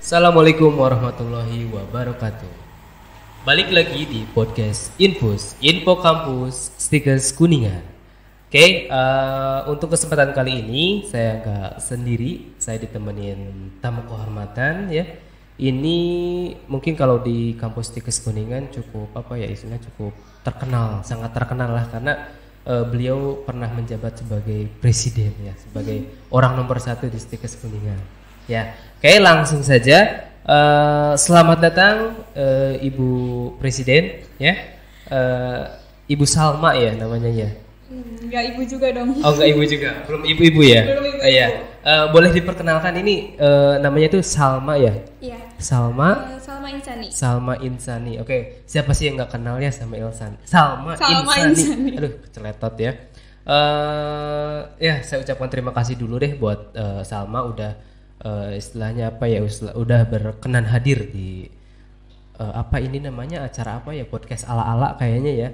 Assalamualaikum warahmatullahi wabarakatuh. Balik lagi di podcast Info Kampus Stikers Kuningan. Oke, untuk kesempatan kali ini saya nggak sendiri, saya ditemenin tamu kehormatan ya. Ini mungkin kalau di kampus Stikers Kuningan cukup istilahnya cukup terkenal, sangat terkenal lah karena beliau pernah menjabat sebagai presiden ya, sebagai orang nomor 1 di Stikers Kuningan. Ya, oke langsung saja. Selamat datang Ibu Presiden ya, Ibu Salma ya namanya ya. Enggak ibu juga dong. Oh enggak ibu juga, belum ibu-ibu ya. Belum ibu. Iya. Boleh diperkenalkan ini namanya itu Salma ya. Iya. Salma. Salma Insani. Salma Insani. Oke, siapa sih yang nggak kenal ya sama Ilsan? Salma Insani. Aduh, keceletot ya. Ya saya ucapkan terima kasih dulu deh buat Salma udah istilahnya udah berkenan hadir di ini namanya acara podcast ala-ala kayaknya ya,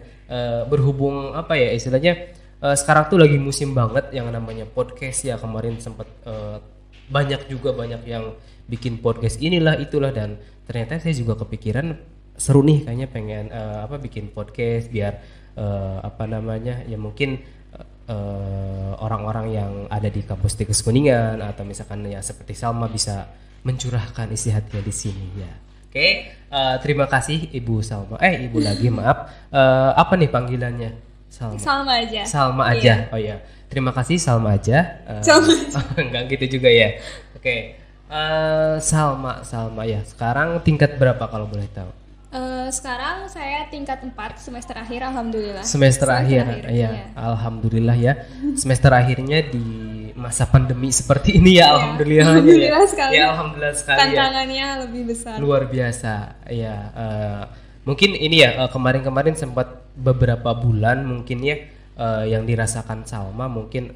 berhubung istilahnya sekarang tuh lagi musim banget yang namanya podcast ya. Kemarin sempat banyak yang bikin podcast inilah itulah, dan ternyata saya juga kepikiran seru nih kayaknya pengen bikin podcast biar ya mungkin orang-orang yang ada di kampus Stikers Kuningan atau misalkan ya seperti Salma bisa mencurahkan isi hatinya di sini ya. Oke, terima kasih Ibu Salma. Ibu lagi maaf. Apa nih panggilannya? Salma aja. Salma aja. Iya. Oh ya, terima kasih Salma aja. Enggak gitu juga ya. Oke, Salma ya. Sekarang tingkat berapa kalau boleh tahu? Sekarang saya tingkat 4 semester akhir, alhamdulillah. Semester akhir ya. Alhamdulillah ya. Semester akhirnya di masa pandemi seperti ini ya, alhamdulillah. Alhamdulillah sekali. Ya, alhamdulillah sekali. Tantangannya lebih besar. Luar biasa. Ya, mungkin ini ya kemarin sempat beberapa bulan mungkin ya yang dirasakan Salma mungkin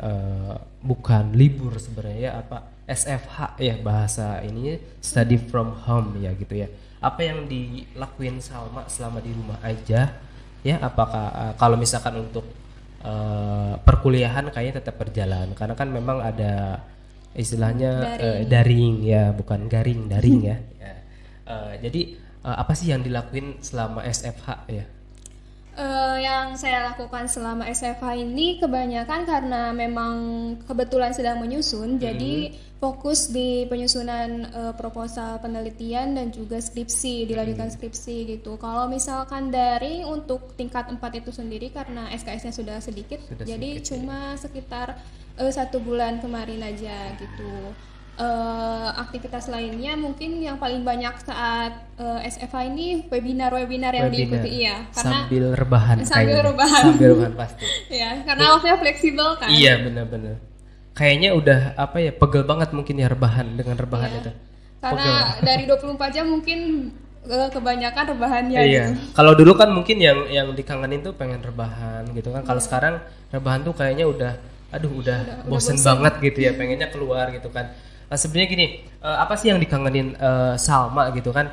bukan libur sebenarnya SFH ya, bahasa ini study from home ya gitu ya. Apa yang dilakuin Salma selama di rumah aja ya? Apakah kalau misalkan untuk perkuliahan kayaknya tetap berjalan karena kan memang ada istilahnya daring ya, bukan daring ya. Jadi apa sih yang dilakuin selama SFH ya? Yang saya lakukan selama SFH ini kebanyakan karena memang kebetulan sedang menyusun, jadi fokus di penyusunan proposal penelitian dan juga skripsi, dilanjutkan skripsi gitu. Kalau misalkan dari untuk tingkat 4 itu sendiri karena SKS-nya sudah sedikit, jadi cuma sekitar 1 bulan kemarin aja gitu. Aktivitas lainnya mungkin yang paling banyak saat SFH ini webinar yang diikuti ya, karena sambil rebahan pasti ya, karena waktunya fleksibel kan. Iya benar-benar kayaknya udah pegel banget mungkin ya dengan rebahan itu karena dari 24 jam mungkin kebanyakan rebahannya iya gitu. Kalau dulu kan mungkin yang dikangenin tuh pengen rebahan gitu kan. Kalau sekarang rebahan tuh kayaknya udah bosen banget gitu ya, pengennya keluar gitu kan. Sebenarnya gini, apa sih yang dikangenin Salma gitu kan?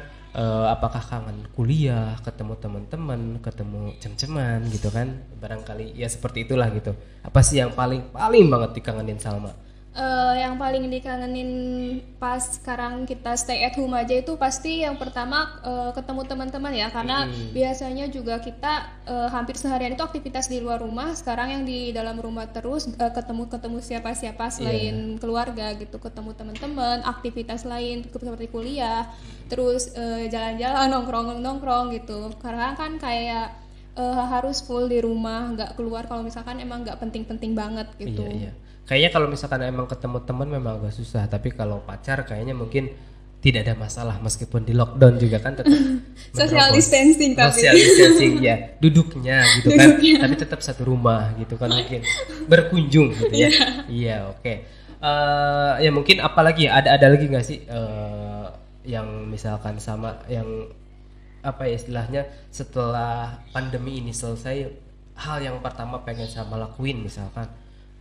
Apakah kangen kuliah, ketemu teman-teman, ketemu cem-ceman gitu kan? Barangkali ya seperti itulah gitu. Apa sih yang paling banget dikangenin Salma? Yang paling dikangenin pas sekarang kita stay at home aja itu pasti yang pertama ketemu teman-teman ya, karena biasanya juga kita hampir seharian itu aktivitas di luar rumah. Sekarang yang di dalam rumah terus ketemu siapa-siapa selain keluarga gitu, ketemu teman-teman, aktivitas lain seperti kuliah, terus jalan-jalan, nongkrong gitu. Karena kan kayak harus full di rumah, nggak keluar kalau misalkan emang nggak penting-penting banget gitu. Iya. Kayaknya kalau misalkan emang ketemu teman memang agak susah, tapi kalau pacar kayaknya mungkin tidak ada masalah meskipun di lockdown juga kan tetap social distancing ya, duduknya gitu kan, tapi tetap satu rumah gitu kan, mungkin berkunjung gitu ya. Iya, oke. Ya mungkin apalagi ada lagi nggak sih yang misalkan sama yang istilahnya setelah pandemi ini selesai, hal yang pertama pengen sama lakuin misalkan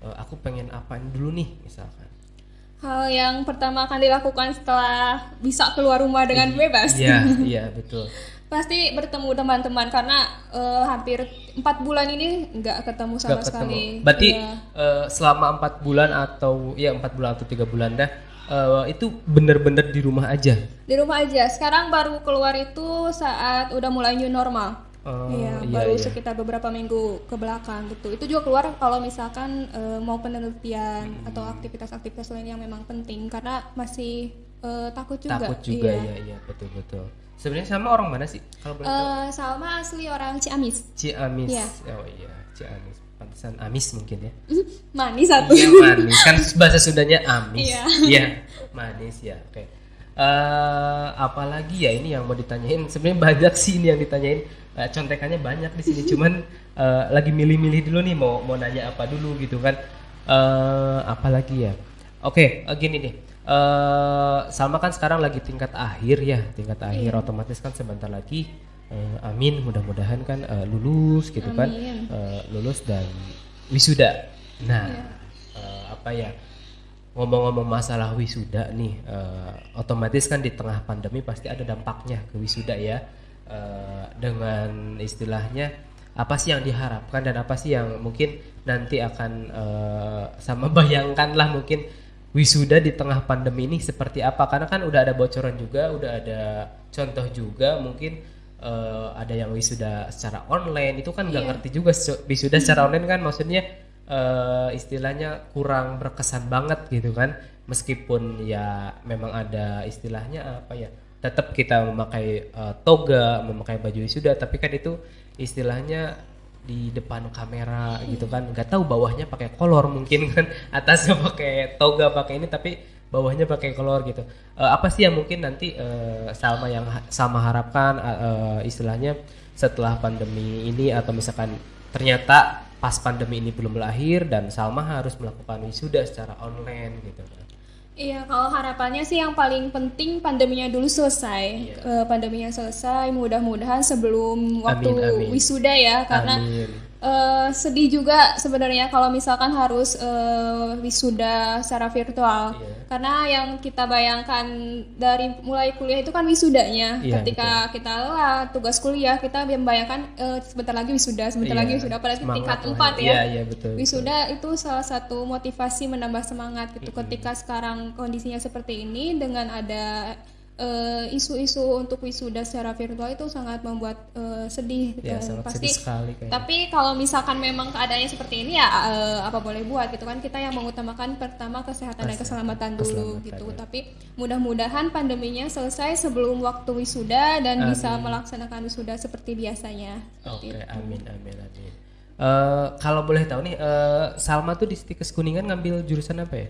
aku pengen apain dulu nih misalkan. Hal yang pertama akan dilakukan setelah bisa keluar rumah dengan bebas. Iya betul. Pasti bertemu teman-teman karena hampir 4 bulan ini nggak ketemu sama sekali. Berarti selama 4 bulan atau 4 bulan atau 3 bulan dah itu bener-bener di rumah aja? Di rumah aja. Sekarang baru keluar itu saat udah mulai new normal. Iya, baru sekitar beberapa minggu ke belakang gitu. Itu juga keluar kalau misalkan mau penelitian atau aktivitas-aktivitas lain yang memang penting, karena masih takut juga. Takut juga, iya betul. Sebenarnya Salma orang mana sih kalau boleh tahu? Salma asli orang Ciamis. Ciamis. Ya. Oh iya, Ciamis. Pantesan amis mungkin ya. Manis satu. Iya, manis. Kan bahasa Sundanya amis. Iya, manis ya. Oke. Apalagi ya ini yang mau ditanyain. Sebenarnya banyak sih ini yang ditanyain. Contekannya banyak di sini. Cuman lagi milih-milih dulu nih mau nanya apa dulu gitu kan. Apalagi ya. Oke, gini nih. Salma kan sekarang lagi tingkat akhir ya. Tingkat akhir otomatis kan sebentar lagi. Amin, mudah-mudahan kan lulus gitu kan, lulus dan wisuda. Nah, apa ya, ngomong-ngomong masalah wisuda nih, otomatis kan di tengah pandemi pasti ada dampaknya ke wisuda ya. Dengan istilahnya apa sih yang diharapkan dan apa sih yang mungkin nanti akan sama bayangkan lah mungkin wisuda di tengah pandemi ini seperti apa, karena kan udah ada bocoran juga, udah ada contoh juga mungkin. Ada yang wisuda secara online, itu kan nggak ngerti juga wisuda secara online kan maksudnya istilahnya kurang berkesan banget gitu kan, meskipun ya memang ada istilahnya apa ya, tetap kita memakai toga, memakai baju wisuda, tapi kan itu istilahnya di depan kamera gitu kan, nggak tahu bawahnya pakai kolor mungkin kan, atasnya pakai toga pakai ini tapi bawahnya pakai kolor gitu. Apa sih yang mungkin nanti Salma harapkan istilahnya setelah pandemi ini, atau misalkan ternyata pas pandemi ini belum berakhir dan Salma harus melakukan wisuda secara online gitu. Iya, kalau harapannya sih yang paling penting pandeminya dulu selesai. Pandeminya selesai, mudah-mudahan sebelum waktu wisuda ya, karena sedih juga sebenarnya kalau misalkan harus wisuda secara virtual. Karena yang kita bayangkan dari mulai kuliah itu kan wisudanya. Ketika kita lelah tugas kuliah, kita membayangkan sebentar lagi wisuda, apalagi tingkat 4 ya. Wisuda itu salah satu motivasi menambah semangat gitu. Ketika sekarang kondisinya seperti ini, dengan ada isu-isu untuk wisuda secara virtual itu sangat membuat sedih, pasti sedih sekali, tapi kalau misalkan memang keadaannya seperti ini ya apa boleh buat gitu kan, kita yang mengutamakan pertama kesehatan dan keselamatan dulu gitu. Tapi mudah-mudahan pandeminya selesai sebelum waktu wisuda dan bisa melaksanakan wisuda seperti biasanya. Amin. Kalau boleh tahu nih, Salma tuh di Stikes Kuningan ngambil jurusan apa ya?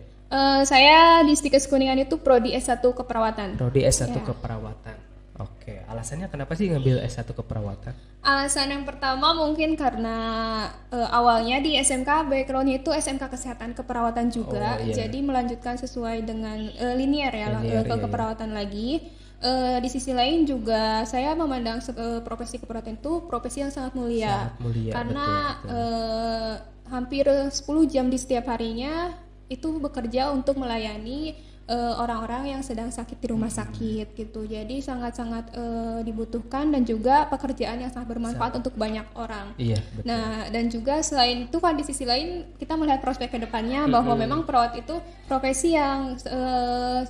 Saya di Stikes Kuningan itu prodi S1 keperawatan. Prodi S1 keperawatan. Oke, alasannya kenapa sih ngambil S1 keperawatan? Alasan yang pertama mungkin karena awalnya di SMK backgroundnya itu SMK Kesehatan Keperawatan juga, jadi melanjutkan sesuai dengan linear ya, keperawatan lagi. Di sisi lain juga saya memandang profesi keperawatan itu profesi yang sangat mulia karena betul. Hampir 10 jam di setiap harinya itu bekerja untuk melayani orang-orang yang sedang sakit di rumah sakit gitu. Jadi sangat-sangat dibutuhkan dan juga pekerjaan yang sangat bermanfaat untuk banyak orang. Betul. Nah, dan juga selain itu kan di sisi lain kita melihat prospek ke depannya bahwa memang perawat itu profesi yang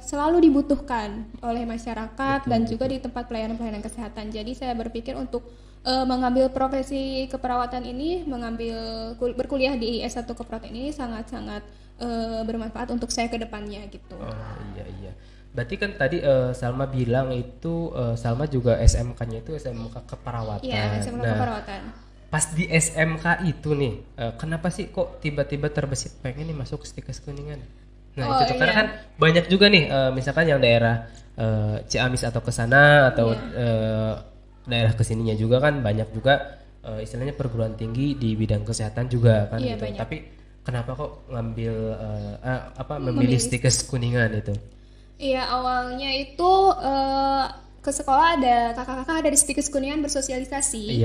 selalu dibutuhkan oleh masyarakat dan juga di tempat pelayanan-pelayanan kesehatan. Jadi saya berpikir untuk mengambil profesi keperawatan ini, berkuliah di S1 keperawatan ini sangat-sangat bermanfaat untuk saya ke depannya gitu. Iya. Berarti kan tadi Salma bilang itu Salma juga SMK-nya itu SMK keperawatan. Iya, SMK keperawatan. Pas di SMK itu nih, kenapa sih kok tiba-tiba terbesit pengen nih masuk Stikes Kuningan? Nah, itu tuh karena kan banyak juga nih misalkan yang daerah Ciamis atau kesana atau daerah kesininya juga kan banyak juga istilahnya perguruan tinggi di bidang kesehatan juga kan gitu. Banyak. Tapi kenapa kok ngambil memilih Stikes Kuningan itu? Iya, awalnya itu ke sekolah ada kakak-kakak ada di Stikes Kuningan bersosialisasi.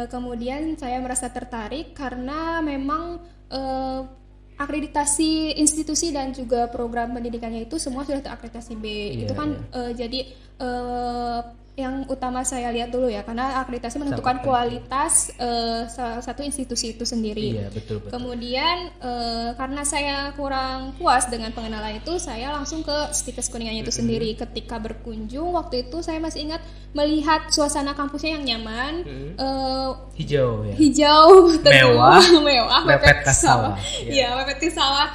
Kemudian saya merasa tertarik karena memang akreditasi institusi dan juga program pendidikannya itu semua sudah terakreditasi B. Itu kan jadi yang utama saya lihat dulu ya, karena akreditasi menentukan kualitas salah satu institusi itu sendiri. Iya, betul. Kemudian karena saya kurang puas dengan pengenalan itu, saya langsung ke Stikes Kuningan itu sendiri. Ketika berkunjung waktu itu saya masih ingat melihat suasana kampusnya yang nyaman, hijau ya. Hijau, mewah, mepet ke sawah. Iya, mepet ke sawah.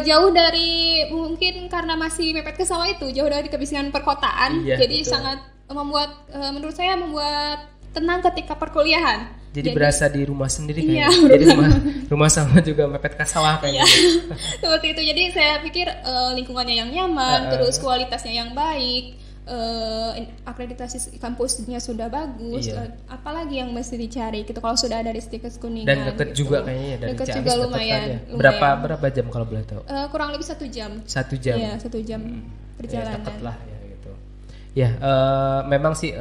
Jauh dari, mungkin karena masih mepet ke sawah itu, jauh dari kebisingan perkotaan. Jadi betul. Sangat membuat menurut saya membuat tenang ketika perkuliahan. Jadi berasa di rumah sendiri kayaknya. Iya, jadi rumah sama juga mepet ke sawah kayaknya. Iya. Seperti itu. Jadi saya pikir lingkungannya yang nyaman, terus kualitasnya yang baik, akreditasi kampusnya sudah bagus. Apalagi yang mesti dicari gitu kalau sudah ada di Stikes Kuningan. Dan deket gitu. juga kayaknya dari deket Ciamis juga lumayan. Berapa jam kalau boleh tahu? Kurang lebih 1 jam. 1 jam. Iya, 1 jam perjalanan. Ya, deket lah ya. Ya, memang sih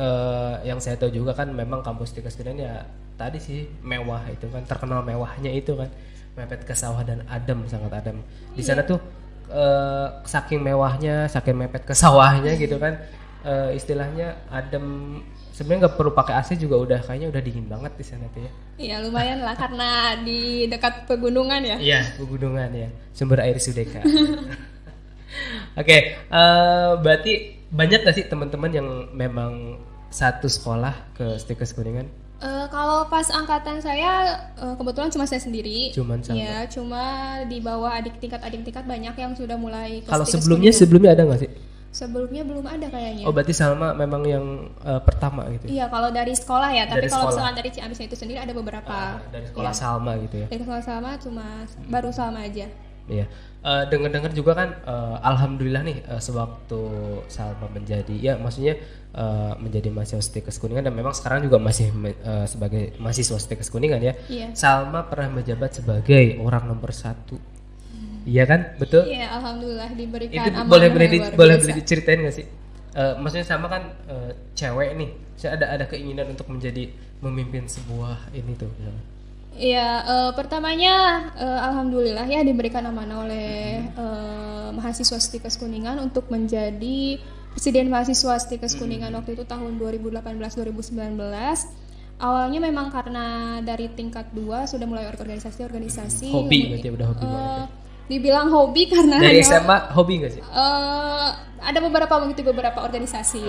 yang saya tahu juga kan memang kampus Stikes Kuningan ya tadi sih mewah itu kan, terkenal mewahnya itu kan, mepet ke sawah dan adem, sangat adem. Di sana tuh saking mewahnya, saking mepet ke sawahnya gitu kan, istilahnya adem. Sebenarnya nggak perlu pakai AC juga kayaknya udah dingin banget di sana tuh ya. Iya, lumayan lah karena di dekat pegunungan ya. Iya, pegunungan ya, sumber air Sudeka. Oke, berarti banyak gak sih teman-teman yang memang satu sekolah ke Stikes Kuningan? Kalau pas angkatan saya kebetulan cuma saya sendiri. Ya, cuma di bawah adik tingkat banyak yang sudah mulai ke Kalau Stikes sebelumnya ada nggak sih? Sebelumnya belum ada kayaknya. Oh, berarti Salma memang yang pertama gitu. Iya, kalau dari sekolah ya, tapi kalau misalkan dari Ciamis itu sendiri ada beberapa. Dari sekolah Salma gitu ya. Dari sekolah Salma cuma baru Salma aja. Iya. Dengar-dengar juga kan alhamdulillah nih sewaktu Salma menjadi mahasiswa Stikes Kuningan dan memang sekarang juga masih sebagai mahasiswa Stikes Kuningan ya. Iya. Salma pernah menjabat sebagai orang nomor 1. Iya kan? Betul? Iya, alhamdulillah diberikan itu amanah. boleh diceritain nggak sih? Maksudnya Salma kan cewek nih. Saya ada keinginan untuk menjadi memimpin sebuah ini tuh. Iya, pertamanya alhamdulillah ya diberikan amanah oleh mahasiswa Stikes Kuningan untuk menjadi presiden mahasiswa Stikes Kuningan waktu itu tahun 2018-2019. Awalnya memang karena dari tingkat 2 sudah mulai organisasi. Hobi berarti udah hobi banget. Dibilang hobi karena dari SMA hobi nggak sih? Ada beberapa organisasi.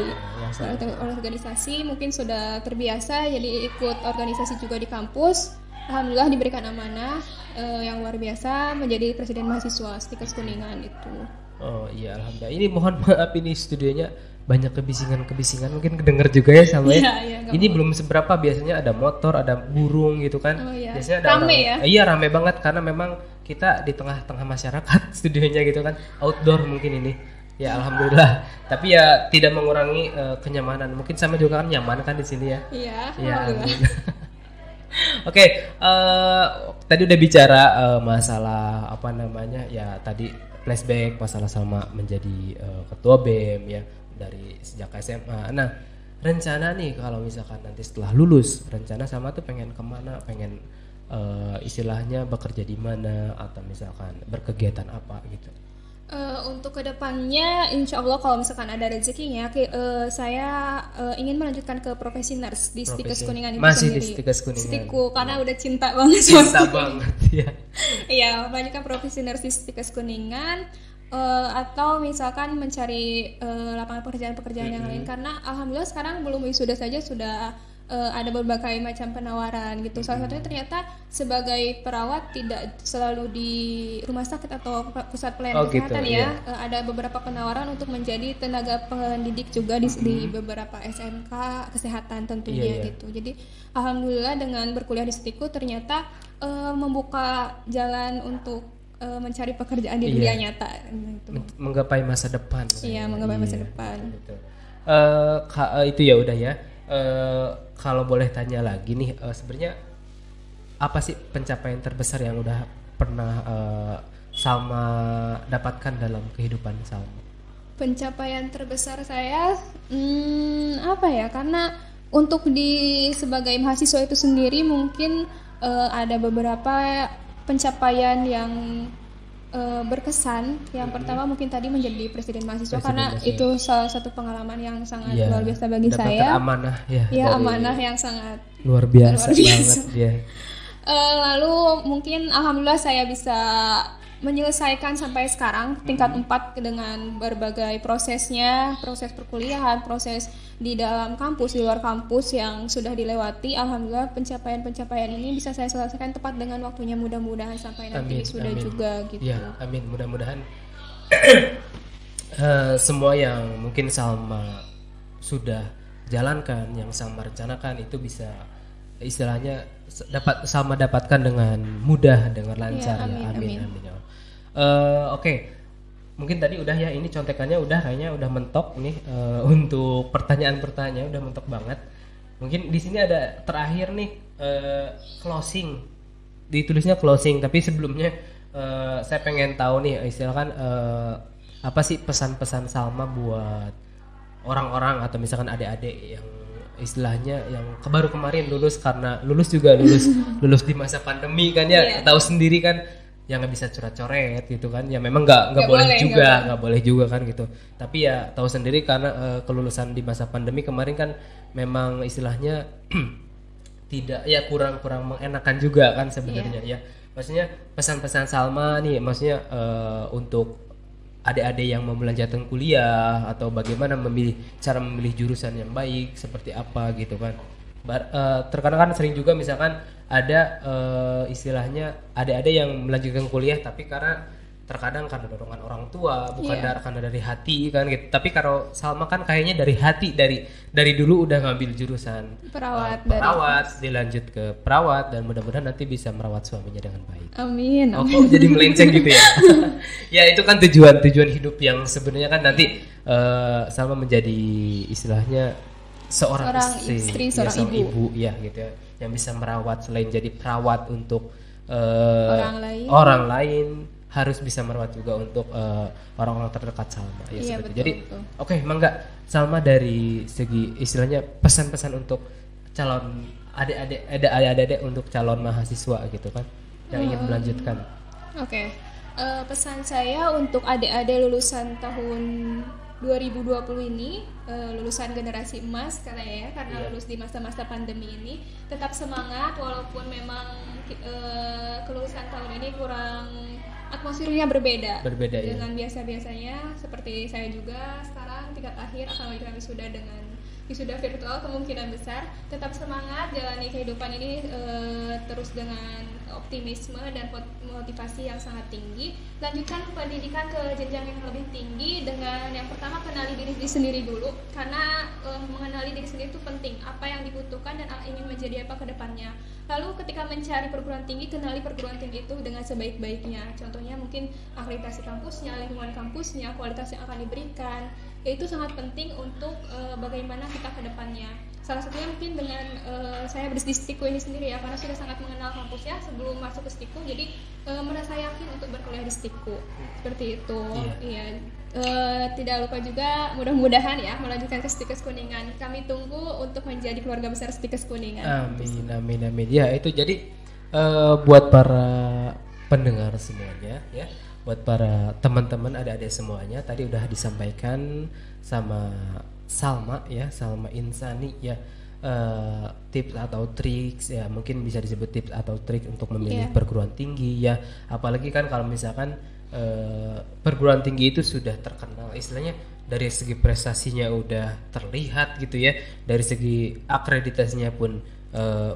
Organisasi mungkin sudah terbiasa, jadi ikut organisasi juga di kampus. Alhamdulillah diberikan amanah yang luar biasa menjadi presiden mahasiswa Stikes Kuningan itu. Oh iya, alhamdulillah. Ini mohon maaf ini studionya banyak kebisingan mungkin kedenger juga ya sama ya. Iya, ini belum seberapa, biasanya ada motor, ada burung gitu kan. Oh, iya. Biasanya ada rame orang, ya? Iya rame banget karena memang kita di tengah-tengah masyarakat studionya gitu kan, outdoor mungkin ini. Ya alhamdulillah. Tapi ya tidak mengurangi kenyamanan. Mungkin sama juga kan nyaman kan di sini ya. Iya. Ya, alhamdulillah. Oke, tadi udah bicara masalah apa namanya ya, tadi flashback masalah sama menjadi ketua BEM ya dari sejak SMA. Nah, rencana nih kalau misalkan nanti setelah lulus, rencana sama tuh pengen kemana, pengen istilahnya bekerja di mana atau misalkan berkegiatan apa gitu. Untuk kedepannya, insya Allah kalau misalkan ada rezekinya, saya ingin melanjutkan ke profesi nurse di Stikes Kuningan itu masih sendiri. Di Stikes Kuningan. Stiku, karena udah cinta banget. Cinta banget ya. Iya, melanjutkan profesi nurse di Stikes Kuningan, atau misalkan mencari lapangan pekerjaan-pekerjaan yang lain, karena alhamdulillah sekarang belum wisuda saja sudah ada berbagai macam penawaran gitu. Salah satunya ternyata sebagai perawat tidak selalu di rumah sakit atau pusat pelayanan kesehatan gitu, ya. Ada beberapa penawaran untuk menjadi tenaga pendidik juga di beberapa SMK kesehatan tentunya gitu. Jadi alhamdulillah dengan berkuliah di Stiku ternyata membuka jalan untuk mencari pekerjaan di dunia nyata gitu. Menggapai masa depan. Iya, menggapai masa depan. Gitu. Itu ya udah ya. Kalau boleh tanya lagi nih, sebenarnya apa sih pencapaian terbesar yang udah pernah Salma dapatkan dalam kehidupan Salma? Pencapaian terbesar saya apa ya? Karena untuk sebagai mahasiswa itu sendiri mungkin ada beberapa pencapaian yang berkesan. Yang pertama mungkin tadi menjadi presiden mahasiswa, karena mahasiswa. itu salah satu pengalaman yang sangat Iya, luar biasa bagi dapatkan saya. amanah ya. Ya, dari amanah yang sangat luar biasa, luar biasa. banget ya. Lalu mungkin alhamdulillah saya bisa menyelesaikan sampai sekarang tingkat 4 dengan berbagai prosesnya, proses perkuliahan, proses di dalam kampus, di luar kampus yang sudah dilewati. Alhamdulillah pencapaian-pencapaian ini bisa saya selesaikan tepat dengan waktunya, mudah-mudahan sampai nanti sudah juga gitu. Ya, amin, mudah-mudahan semua yang mungkin Salma sudah jalankan, yang Salma rencanakan itu bisa istilahnya Salma dapatkan dengan mudah, dengan lancar ya. Amin. Ya. Oke. Mungkin tadi udah ya, ini contekannya udah kayaknya udah mentok nih untuk pertanyaan-pertanyaan udah mentok banget. Mungkin di sini ada terakhir nih closing. Ditulisnya closing, tapi sebelumnya saya pengen tahu nih istilahkan apa sih pesan-pesan Salma buat orang-orang atau misalkan adik-adik yang istilahnya yang baru kemarin lulus, karena lulus lulus di masa pandemi kan ya, tahu sendiri kan, yang nggak bisa coret-coret gitu kan ya, memang nggak boleh juga kan gitu, tapi ya tahu sendiri karena kelulusan di masa pandemi kemarin kan memang istilahnya tidak ya kurang mengenakan juga kan sebenarnya ya. Maksudnya pesan-pesan Salma nih maksudnya untuk adik-adik yang mau melanjutkan kuliah atau bagaimana cara memilih jurusan yang baik seperti apa gitu kan. Terkadang kan sering juga misalkan ada istilahnya adik-adik yang melanjutkan kuliah tapi terkadang karena dorongan orang tua, bukan karena dari hati kan gitu. Tapi kalau Salma kan kayaknya dari hati, dari dulu udah ngambil jurusan perawat dilanjut ke perawat, dan mudah-mudahan nanti bisa merawat suaminya dengan baik. Amin. Oh, kok jadi melenceng gitu ya? Ya itu kan tujuan hidup yang sebenarnya kan nanti Salma menjadi istilahnya seorang istri, seorang ibu ya gitu ya, yang bisa merawat, selain jadi perawat untuk orang lain harus bisa merawat juga untuk orang-orang terdekat Salma ya, seperti. Jadi oke, Mangga Salma dari segi istilahnya pesan-pesan untuk calon adik-adik untuk calon mahasiswa gitu kan yang ingin melanjutkan. Oke. Pesan saya untuk adik-adik lulusan tahun 2020 ini, lulusan generasi emas karena lulus di masa-masa pandemi ini, tetap semangat walaupun memang kelulusan tahun ini kurang, atmosfernya berbeda dengan biasa-biasanya. Seperti saya juga sekarang tingkat akhir akan melakukan wisuda virtual kemungkinan besar. Tetap semangat jalani kehidupan ini terus dengan optimisme dan motivasi yang sangat tinggi. Lanjutkan pendidikan ke jenjang yang lebih tinggi dengan yang pertama kenali diri sendiri dulu, karena mengenali diri sendiri itu penting, apa yang dibutuhkan dan ingin menjadi apa ke depannya. Lalu ketika mencari perguruan tinggi, kenali perguruan tinggi itu dengan sebaik-baiknya. Contohnya mungkin akreditasi kampusnya, lingkungan kampusnya, kualitas yang akan diberikan. Itu sangat penting untuk bagaimana kita ke depannya. Salah satunya mungkin dengan saya di Stiku ini sendiri ya, karena sudah sangat mengenal kampusnya sebelum masuk ke Stiku, jadi merasa yakin untuk berkuliah di Stiku. Seperti itu. Iya. Tidak lupa juga mudah-mudahan ya melanjutkan ke Stikes Kuningan. Kami tunggu untuk menjadi keluarga besar Stikes Kuningan. Amin. Ya itu jadi buat para pendengar semuanya ya, buat para teman-teman adik-adik semuanya, tadi udah disampaikan sama Salma ya, Salma Insani ya, tips atau triks ya, mungkin bisa disebut tips atau trik untuk memilih perguruan tinggi ya. Apalagi kan kalau misalkan perguruan tinggi itu sudah terkenal, istilahnya dari segi prestasinya udah terlihat gitu ya, dari segi akreditasinya pun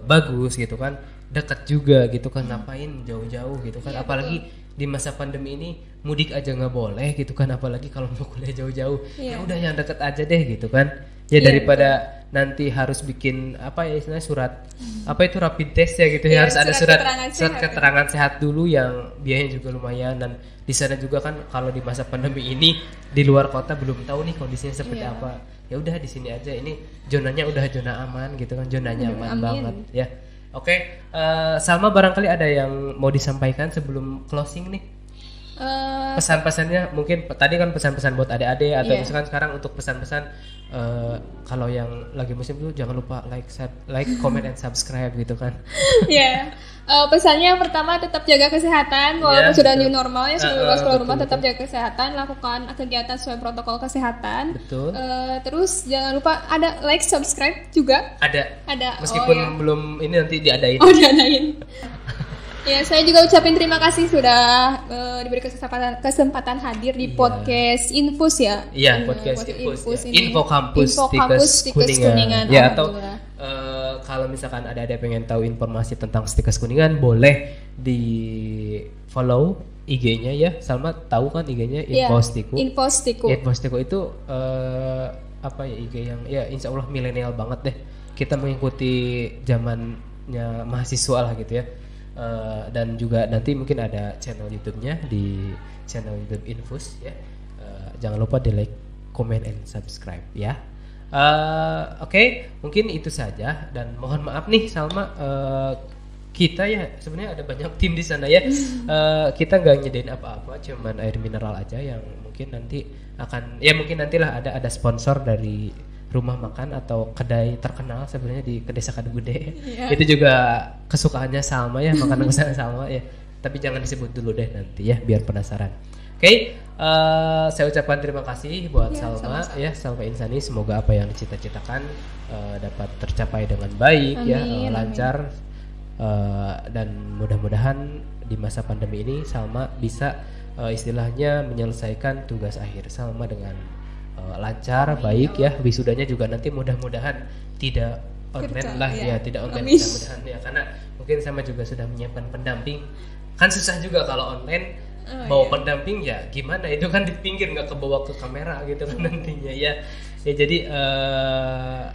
bagus gitu kan, dekat juga gitu kan, ngapain jauh-jauh gitu kan, apalagi di masa pandemi ini mudik aja nggak boleh gitu kan, apalagi kalau mau kuliah jauh-jauh ya udah yang deket aja deh gitu kan ya, daripada nanti harus bikin apa ya istilahnya surat apa itu rapid test ya gitu ya, harus ada surat keterangan sehat dulu yang biayanya juga lumayan. Dan di sana juga kan kalau di masa pandemi ini di luar kota belum tahu nih kondisinya seperti apa, ya udah di sini aja, ini zonanya udah zona aman gitu kan, zona nyaman banget ya. Oke, Salma barangkali ada yang mau disampaikan sebelum closing nih? Pesan-pesannya mungkin tadi kan pesan-pesan buat adik-adik atau Iya. misalkan sekarang untuk pesan-pesan kalau yang lagi musim itu jangan lupa like, comment and subscribe gitu kan. Ya, pesannya pertama tetap jaga kesehatan walaupun Ya, sudah betul. new normal ya, sudah bebas keluar rumah, betul, tetap jaga kesehatan, lakukan kegiatan sesuai protokol kesehatan. Betul. Terus jangan lupa ada like, subscribe juga. Ada. Oh, Meskipun ya. belum ini nanti diadain. Oh, diadain. Ya, saya juga ucapin terima kasih sudah diberi kesempatan hadir di Iya. podcast Infus ya. Iya, podcast Infus. ini. Info kampus Stikes Kuningan. Ya, atau kalau misalkan ada pengen tahu informasi tentang Stikes Kuningan, boleh di follow IG-nya ya. Salma tahu kan IG-nya Infostiku. Infostiku. Infostiku itu apa ya, IG yang ya insya Allah milenial banget deh. Kita mengikuti zamannya mahasiswa lah gitu ya. Dan juga nanti mungkin ada channel YouTube-nya di channel YouTube Infus ya. Jangan lupa di like, comment, and subscribe ya. Oke, mungkin itu saja dan mohon maaf nih Salma, kita ya sebenarnya ada banyak tim di sana ya. Kita nggak nyediain apa-apa, cuman air mineral aja yang mungkin nanti akan ya mungkin nantilah ada sponsor dari rumah makan atau kedai terkenal sebenarnya di Desa Kadugede. Yeah. Itu juga kesukaannya Salma ya, makanan kesukaan Salma ya. Tapi jangan disebut dulu deh nanti ya, biar penasaran. Oke, saya ucapkan terima kasih buat Salma sama-sama. Ya, Salma Insani. Semoga apa yang dicita-citakan dapat tercapai dengan baik. Amin, ya, lancar. Dan mudah-mudahan di masa pandemi ini Salma bisa istilahnya menyelesaikan tugas akhir Salma dengan lancar, baik ya. Wisudanya juga nanti mudah-mudahan tidak online lah ya, tidak online mudah-mudahan ya, karena mungkin sama juga sudah menyiapkan pendamping. Kan susah juga kalau online bawa pendamping ya gimana, itu kan di pinggir nggak kebawa ke kamera gitu kan nantinya ya. Ya jadi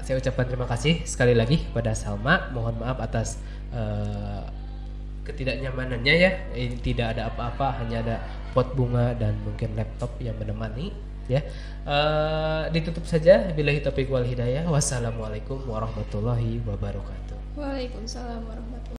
saya ucapkan terima kasih sekali lagi kepada Salma. Mohon maaf atas ketidaknyamanannya ya. Ini tidak ada apa-apa, hanya ada pot bunga dan mungkin laptop yang menemani ya. Ditutup saja, billahi taufiq wal hidayah. Wassalamualaikum warahmatullahi wabarakatuh. Waalaikumsalam warahmatullahi wabarakatuh.